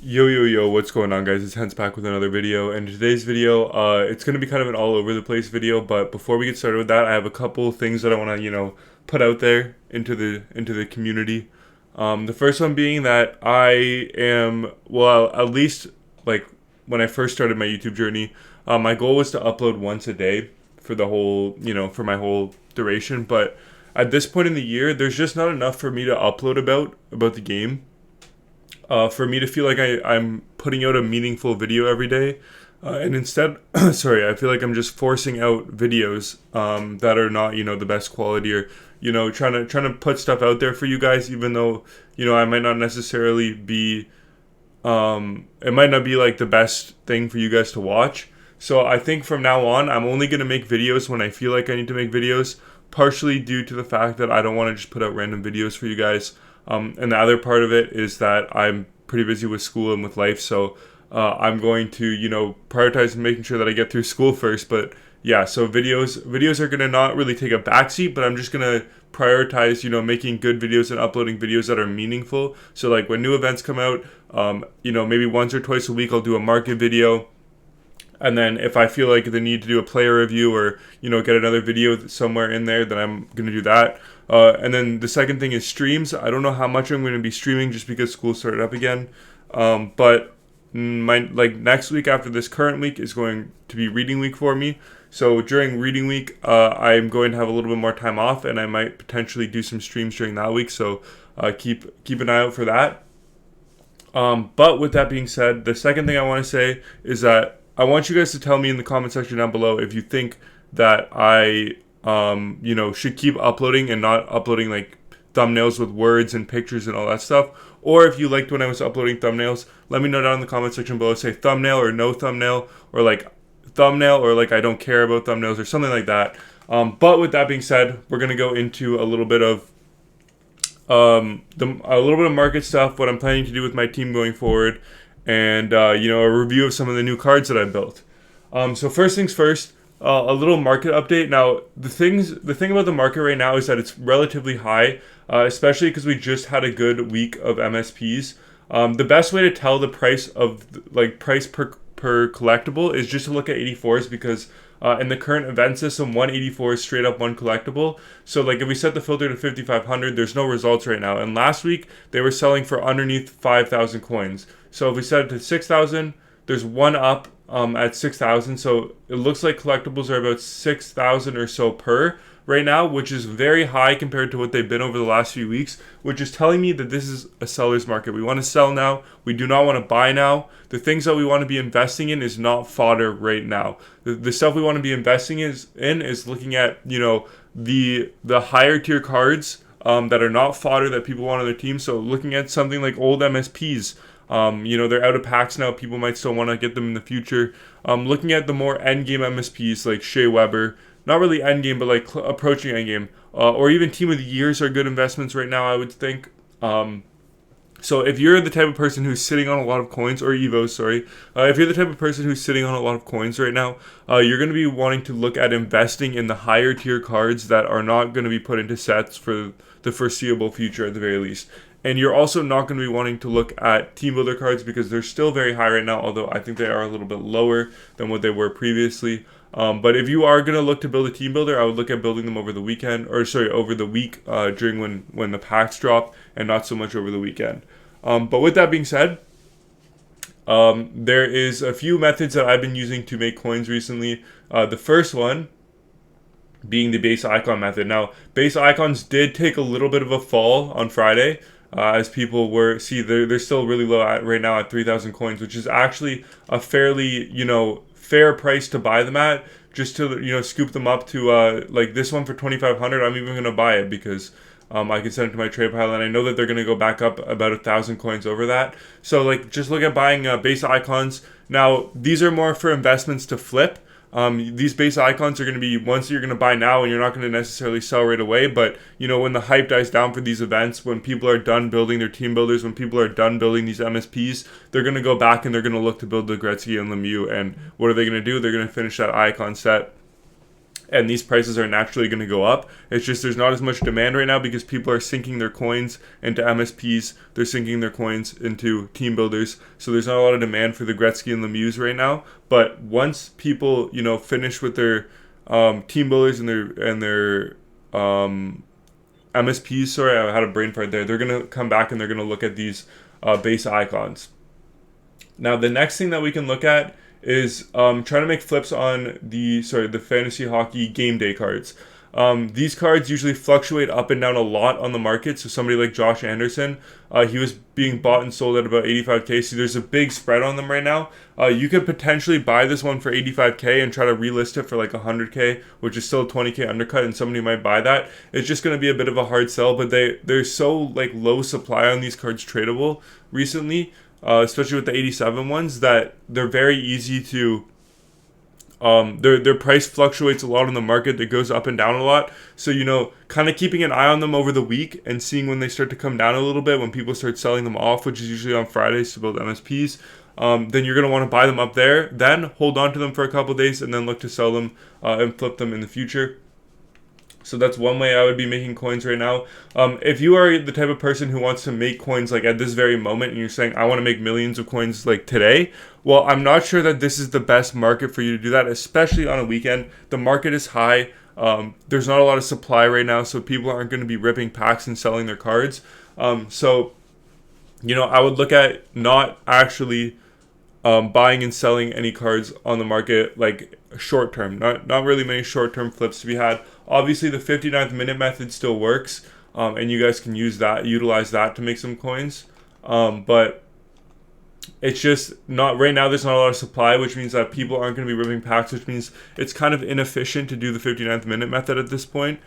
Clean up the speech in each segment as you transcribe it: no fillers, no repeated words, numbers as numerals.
Yo, what's going on, guys? It's Hens back with another video, and today's video, it's going to be kind of an all over the place video, but before we get started with that, I have a couple things that I want to, put out there into the community. The first one being that I am, well, at least, like, when I first started my YouTube journey, my goal was to upload once a day for the whole, for my whole duration, but at this point in the year, there's just not enough for me to upload about the game for me to feel like I'm putting out a meaningful video every day. And instead, sorry, I feel like I'm just forcing out videos that are not, the best quality, or, trying to put stuff out there for you guys, even though, I might not necessarily be, it might not be like the best thing for you guys to watch. So I think from now on, I'm only going to make videos when I feel like I need to make videos, partially due to the fact that I don't want to just put out random videos for you guys. And the other part of it is that I'm pretty busy with school and with life, so I'm going to, prioritize making sure that I get through school first. But yeah, so videos are gonna not really take a backseat, but I'm just gonna prioritize, making good videos and uploading videos that are meaningful. So like when new events come out, maybe once or twice a week I'll do a market video. And then if I feel like the need to do a player review or, get another video somewhere in there, then I'm going to do that. And then the second thing is streams. I don't know how much I'm going to be streaming just because school started up again. But next week after this current week is going to be reading week for me. So during reading week, I'm going to have a little bit more time off, and I might potentially do some streams during that week. So keep an eye out for that. But with that being said, the second thing I want to say is that I want you guys to tell me in the comment section down below if you think that I, should keep uploading and not uploading like thumbnails with words and pictures and all that stuff. Or if you liked when I was uploading thumbnails, let me know down in the comment section below. Say thumbnail or no thumbnail, or like thumbnail or like I don't care about thumbnails or something like that. But with that being said, we're gonna go into a little bit of market stuff, what I'm planning to do with my team going forward, and a review of some of the new cards that I built. So first things first, a little market update. Now the thing about the market right now is that it's relatively high, especially because we just had a good week of MSPs. The best way to tell the price of price per collectible is just to look at 84s, because in the current event system, 184 is straight up one collectible. So like if we set the filter to 5,500, there's no results right now. And last week they were selling for underneath 5,000 coins. So if we set it to 6,000, there's one up at 6,000. So it looks like collectibles are about 6,000 or so per right now, which is very high compared to what they've been over the last few weeks, which is telling me that this is a seller's market. We want to sell now. We do not want to buy now. The things that we want to be investing in is not fodder right now. The stuff we want to be investing is looking at, the higher tier cards that are not fodder that people want on their team. So looking at something like old MSPs. They're out of packs now. People might still want to get them in the future. Looking at the more endgame MSPs like Shea Weber, not really endgame, but like approaching endgame, or even Team of the Years are good investments right now, I would think. So if you're the type of person who's sitting on a lot of coins, or EVOs, sorry, if you're the type of person who's sitting on a lot of coins right now, you're going to be wanting to look at investing in the higher tier cards that are not going to be put into sets for the foreseeable future at the very least. And you're also not going to be wanting to look at team builder cards because they're still very high right now, although I think they are a little bit lower than what they were previously. But if you are going to look to build a team builder, I would look at building them over the weekend, over the week during when the packs drop, and not so much over the weekend. But with that being said, there is a few methods that I've been using to make coins recently. The first one being the base icon method. Now, base icons did take a little bit of a fall on Friday. As people they're still really low right now at 3,000 coins, which is actually a fairly, fair price to buy them at, just to, scoop them up to, like this one for 2,500. I'm even going to buy it because I can send it to my trade pile, and I know that they're going to go back up about 1,000 coins over that. So like, just look at buying base icons. Now, these are more for investments to flip. These base icons are going to be ones that you're going to buy now, and you're not going to necessarily sell right away. But, when the hype dies down for these events, when people are done building their team builders, when people are done building these MSPs, they're going to go back and they're going to look to build the Gretzky and Lemieux. And what are they going to do? They're going to finish that icon set. and these prices are naturally going to go up. It's just there's not as much demand right now because people are sinking their coins into MSPs. They're sinking their coins into team builders. So there's not a lot of demand for the Gretzky and Lemieux right now. But once people, finish with their team builders and their MSPs, sorry, I had a brain fart there. They're going to come back and they're going to look at these base icons. Now, the next thing that we can look at is trying to make flips on the fantasy hockey game day cards. These cards usually fluctuate up and down a lot on the market. So somebody like Josh Anderson, he was being bought and sold at about 85K. So there's a big spread on them right now. You could potentially buy this one for 85K and try to relist it for like 100K, which is still a 20K undercut, and somebody might buy that. It's just going to be a bit of a hard sell, but they're so like low supply on these cards tradable recently, especially with the 87 ones, that they're very easy to their price fluctuates a lot on the market. That goes up and down a lot. So, kind of keeping an eye on them over the week and seeing when they start to come down a little bit, when people start selling them off, which is usually on Fridays to build MSPs, then you're going to want to buy them up there. Then hold on to them for a couple days and then look to sell them and flip them in the future. So that's one way I would be making coins right now. If you are the type of person who wants to make coins like at this very moment and you're saying, I want to make millions of coins like today, well, I'm not sure that this is the best market for you to do that, especially on a weekend. The market is high. There's not a lot of supply right now, so people aren't going to be ripping packs and selling their cards. So I would look at not actually buying and selling any cards on the market like short term. Not really many short term flips to be had. Obviously, the 59th minute method still works, and you guys can utilize that to make some coins. But it's just not right now. There's not a lot of supply, which means that people aren't going to be ripping packs, which means it's kind of inefficient to do the 59th minute method at this point.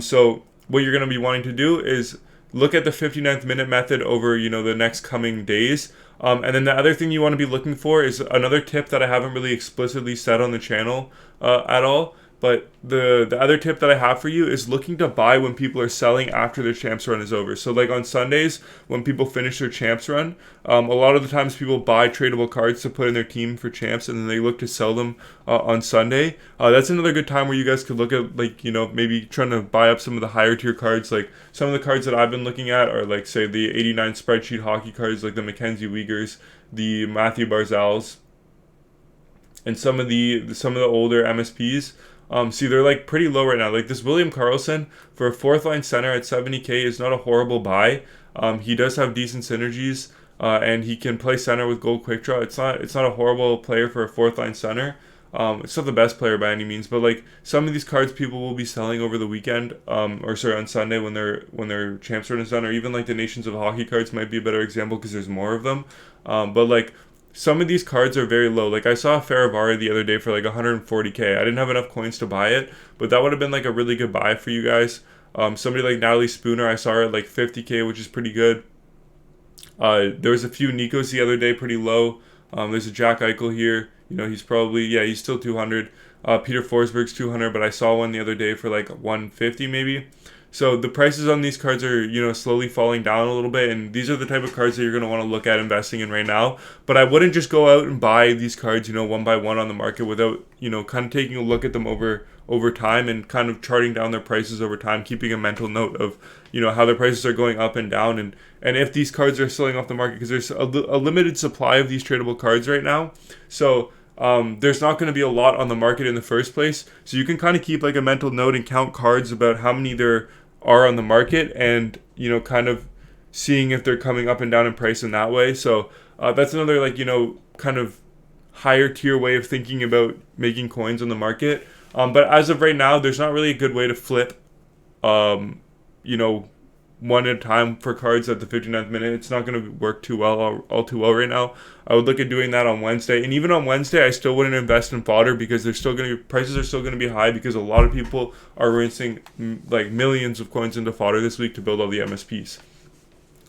So what you're going to be wanting to do is look at the 59th minute method over the next coming days. And then the other thing you want to be looking for is another tip that I haven't really explicitly said on the channel at all. But the other tip that I have for you is looking to buy when people are selling after their champs run is over. So like on Sundays, when people finish their champs run, a lot of the times people buy tradable cards to put in their team for champs, and then they look to sell them on Sunday. That's another good time where you guys could look at maybe trying to buy up some of the higher tier cards. Like some of the cards that I've been looking at are like, say, the 89 spreadsheet hockey cards, like the Mackenzie Weegers, the Matthew Barzals, and some of the older MSPs. See, they're like pretty low right now. Like this William Karlsson for a fourth line center at 70K is not a horrible buy. He does have decent synergies, and he can play center with gold quick draw. It's not a horrible player for a fourth line center. It's not the best player by any means, but like some of these cards people will be selling over the weekend, on Sunday when their champs run is done, or even like the Nations of Hockey cards might be a better example because there's more of them. But like some of these cards are very low. Like I saw Faravari the other day for like 140K. I didn't have enough coins to buy it, but that would have been like a really good buy for you guys. Somebody like Natalie Spooner, I saw her at like 50K, which is pretty good. There was a few Nikos the other day, pretty low. There's a Jack Eichel here. He's probably, he's still 200. Peter Forsberg's 200, but I saw one the other day for like 150 maybe. So the prices on these cards are, slowly falling down a little bit, and these are the type of cards that you're going to want to look at investing in right now. But I wouldn't just go out and buy these cards, one by one on the market without, kind of taking a look at them over time and kind of charting down their prices over time, keeping a mental note of, how their prices are going up and down, and if these cards are selling off the market, because there's a limited supply of these tradable cards right now. So there's not going to be a lot on the market in the first place. So you can kind of keep like a mental note and count cards about how many there are on the market, and kind of seeing if they're coming up and down in price in that way. So that's another kind of higher tier way of thinking about making coins on the market. But as of right now, there's not really a good way to flip one at a time for cards at the 59th minute. It's not going to work all too well right now. I would look at doing that on Wednesday, and even on Wednesday I still wouldn't invest in fodder, because prices are still going to be high, because a lot of people are rinsing like millions of coins into fodder this week to build all the MSPs.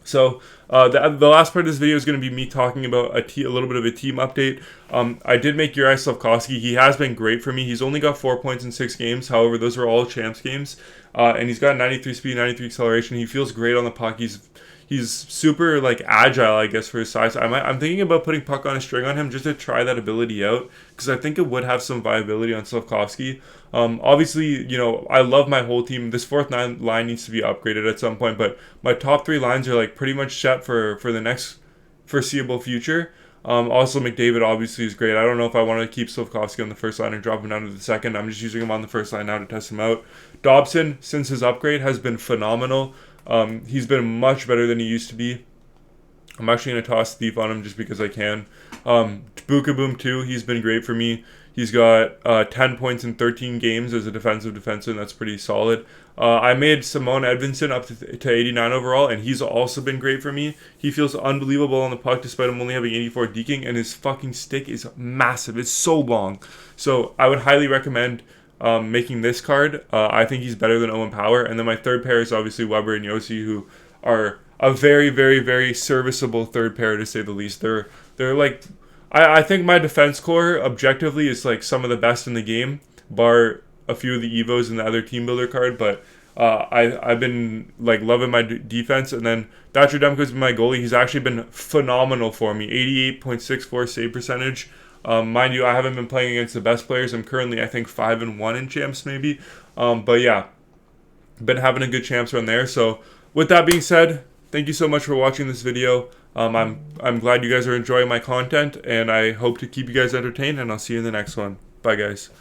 So the last part of this video is going to be me talking about a little bit of a team update. I did make Uri Slafkovsky. He has been great for me. He's only got 4 points in 6 games. However, those are all champs games. And he's got 93 speed, 93 acceleration. He feels great on the puck. He's super like agile, I guess, for his size. I'm thinking about putting puck on a string on him just to try that ability out because I think it would have some viability on Slavkovsky. Obviously, you know, I love my whole team. This line needs to be upgraded at some point, but my top 3 lines are like pretty much set for the next foreseeable future. Also, McDavid obviously is great. I don't know if I want to keep Slavkovsky on the first line and drop him down to the second. I'm just using him on the first line now to test him out. Dobson, since his upgrade, has been phenomenal. He's been much better than he used to be. I'm actually going to toss Thief on him just because I can. Buka Boom, too, he's been great for me. He's got 10 points in 13 games as a defensive defenseman. That's pretty solid. I made Simone Edvinsson up to 89 overall, and he's also been great for me. He feels unbelievable on the puck despite him only having 84 deking, and his fucking stick is massive. It's so long. So I would highly recommend making this card. I think he's better than Owen Power. And then my third pair is obviously Weber and Yossi, who are a very, very, very serviceable third pair, to say the least. They're like... I think my defense core, objectively, is like some of the best in the game, bar a few of the Evos in the other team builder card, but I've been like loving my defense. And then Thatcher Demko's been my goalie. He's actually been phenomenal for me. 88.64 save percentage. Mind you, I haven't been playing against the best players. I'm currently, I think, 5-1 in champs maybe. But yeah, been having a good champs run there. So with that being said, thank you so much for watching this video. I'm glad you guys are enjoying my content, and I hope to keep you guys entertained, and I'll see you in the next one. Bye, guys.